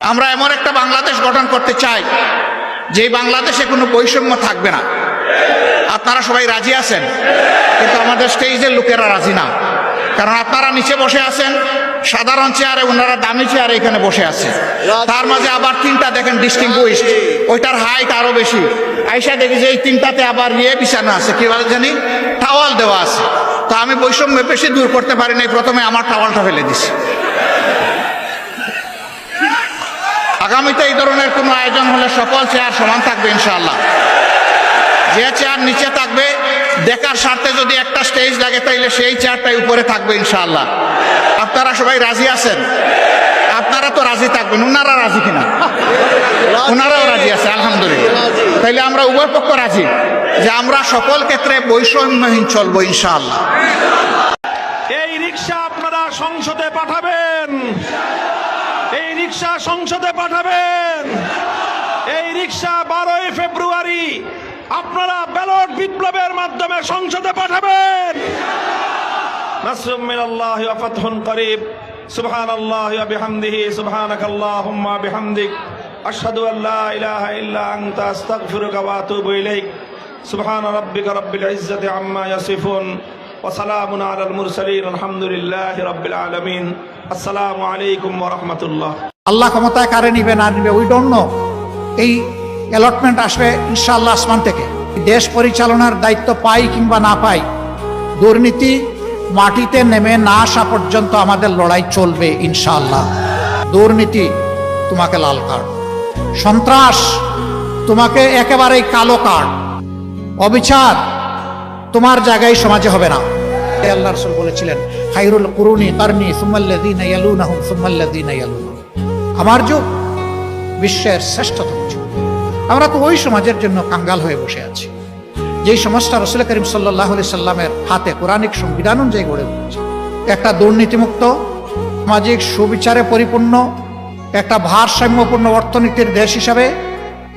আমরা এমন একটা বাংলাদেশ গঠন করতে চাই যে বাংলাদেশে কোনো বৈষম্য থাকবে না। আপনারা সবাই রাজি আছেন, কিন্তু আমাদের স্টেজের লোকেরা রাজি না। কারণ আপনারা নিচে বসে আছেন সাধারণ চেয়ারে, ওনারা দামি চেয়ারে এখানে বসে আছে। তার মাঝে আবার তিনটা দেখেন ডিস্টিংগুইশড, ওইটার হাইট আরো বেশি। আইসা দেখি যে এই তিনটাতে আবার বিছানো আছে, কি বলে জানি, টাওয়াল দেওয়া আছে। তো আমি বৈষম্য বেশি দূর করতে পারি নাই, প্রথমে আমার টাওয়ালটা ফেলে দিছি। আগামীতে এই ধরনের কোনো আয়োজন হলে সকল চেয়ার সমান থাকবে ইনশাআল্লাহ। যে চেয়ার নিচে থাকবে দেখার স্বার্থে যদি একটা স্টেজ লাগে তাইলে সেই চেয়ারটাই উপরে থাকবে ইনশাআল্লাহ। আপনারা সবাই রাজি আছেন? আপনারা তো রাজি থাকবেন, ওনারা রাজি কিনা? ওনারাও রাজি আছে, আলহামদুলিল্লাহ। তাইলে আমরা উভয় পক্ষ রাজি যে আমরা সকল ক্ষেত্রে বৈষম্যহীন চলবো ইনশাআল্লাহ। এই রিকশা আপনারা সংসদে পাঠাবেন, এই রিকশা সংসদে পাঠাবেন। এই রিকশা 12ই ফেব্রুয়ারি আপনারা ব্যালট বিপ্লবের মাধ্যমে সংসদে পাঠাবেন। নাসরুম মিনাল্লাহি ওয়া ফাতহুন করিব। সুবহানাল্লাহি ওয়া বিহামদিহি, সুবহানাকাল্লাহুম্মা বিহামদিক, আশহাদু আল্লা ইলাহা ইল্লা আনতা আস্তাগফিরুকা ওয়া আতুবু ইলাইক। সুবহান রাব্বিকা রাব্বিল ইজ্জাতি আম্মা ইয়াসিফুন ওয়া সালামুন আলাল মুরসালিন, আলহামদুলিল্লাহি রাব্বিল আলামিন। আসসালামু আলাইকুম ওয়া রাহমাতুল্লাহ। আল্লাহ ক্ষমতায় কারে নিবে না নিবে উই ডোন্ট নো। এই অ্যালটমেন্ট আসবে ইনশাআল্লাহ আসমান থেকে। দেশ পরিচালনার দায়িত্ব পাই কিংবা না পাই, দুর্নীতি মাটিতে নেমে না আসা পর্যন্ত আমাদের লড়াই চলবে ইনশাআল্লাহ। দুর্নীতি তোমাকে লাল কার্ড, সন্ত্রাস তোমাকে একেবারেই কালো কার্ড, অবিচার তোমার জায়গায় সমাজে হবে না। আল্লাহ রাসূল বলেছিলেন, খায়রুল কুরুনি কারনি সুম্মাল্লাযীনা ইয়ালুনাহুম সুম্মাল্লাযীনা ইয়ালুনাহুম। আমার যুগ বিশ্বের শ্রেষ্ঠতম যুগ। আমরা তো ওই সমাজের জন্য কাঙ্গাল হয়ে বসে আছি যেই সমাজটা রাসূল করিম সাল্লাল্লাহু আলাইহি সাল্লামের হাতে কোরআনিক সংবিধান অনুযায়ী গড়ে উঠেছে। একটা দুর্নীতিমুক্ত, সামাজিক সুবিচারে পরিপূর্ণ, একটা ভারসাম্যপূর্ণ অর্থনীতির দেশ হিসাবে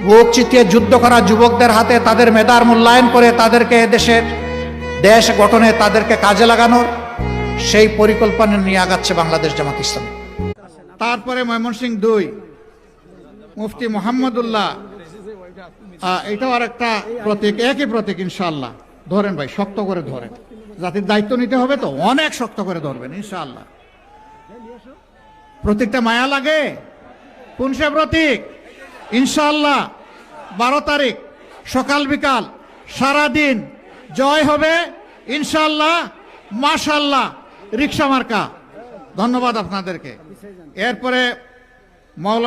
বুক চিতিয়ে যুদ্ধ করা যুবকদের হাতে তাদের মেধার মূল্যায়ন করে তাদেরকে দেশ গঠনে তাদেরকে কাজে লাগানোর সেই পরিকল্পনা নিয়ে আগাচ্ছে বাংলাদেশ জামাত ইসলামী। তারপরে ময়মনসিংহ 2 মুফতি মোহাম্মদুল্লাহ, এটাও আর একটা প্রতীক, একই প্রতীক ইনশাআল্লাহ। ধরেন ভাই, শক্ত করে ধরেন, জাতির দায়িত্ব নিতে হবে তো, অনেক শক্ত করে ধরবেন ইনশাআল্লাহ। প্রতীকটা মায়া লাগে, কোন সে প্রতীক? ইনশাআল্লাহ 12 তারিখ সকাল বিকাল সারাদিন জয় হবে ইনশাআল্লাহ, মাশাআল্লাহ। রিকশা মার্কা। ধন্যবাদ আপনাদেরকে। এরপরে মাওলানা